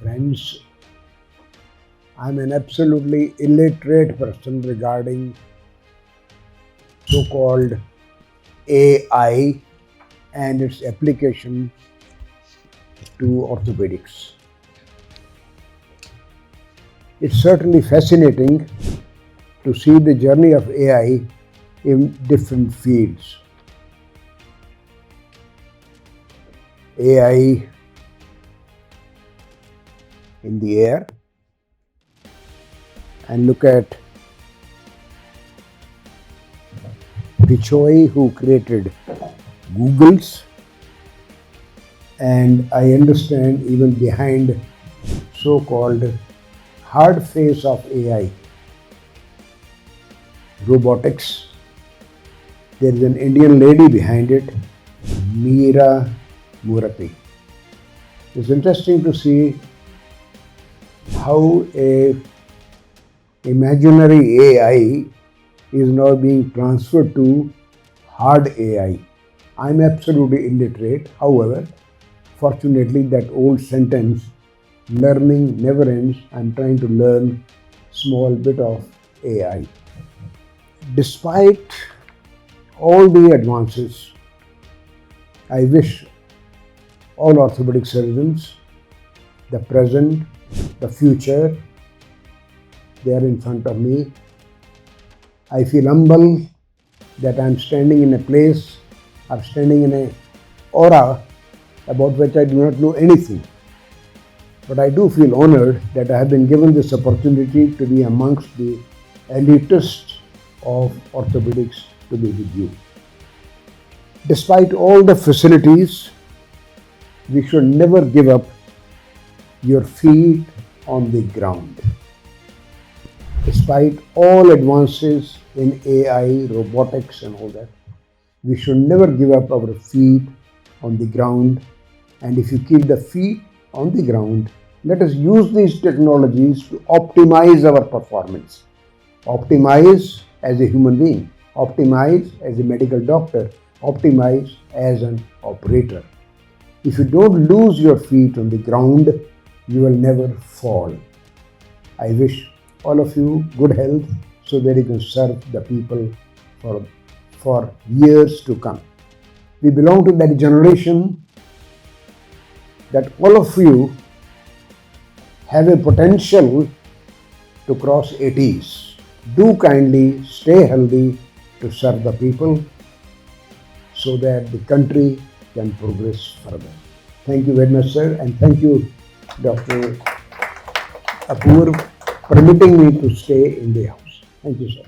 Friends, I'm an absolutely illiterate person regarding so-called AI and its application to orthopedics. It's certainly fascinating to see the journey of AI in different fields. AI in the air, and look at Pichoi, who created Google's, and I understand even behind so-called hard face of AI, robotics, there is an Indian lady behind it, Meera Murati. It's interesting to see how a imaginary AI is now being transferred to hard AI. I'm absolutely illiterate. However, fortunately, that old sentence, learning never ends, I'm trying to learn small bit of AI. Despite all the advances, I wish all orthopedic surgeons, the present, the future, they are in front of me. I feel humble that I'm standing in a place, I'm standing in an aura about which I do not know anything. But I do feel honored that I have been given this opportunity to be amongst the elitists of orthopedics to be with you. Despite all the facilities, we should never give up your feet on the ground. Despite all advances in AI, robotics and all that, we should never give up our feet on the ground. And if you keep the feet on the ground, let us use these technologies to optimize our performance. Optimize as a human being, optimize as a medical doctor, optimize as an operator. If you don't lose your feet on the ground, you will never fall. I wish all of you good health so that you can serve the people for years to come. We belong to that generation that all of you have a potential to cross 80s. Do kindly stay healthy to serve the people so that the country can progress further. Thank you very much, sir, and thank you, Dr. Apur, permitting me to stay in the house. Thank you, sir.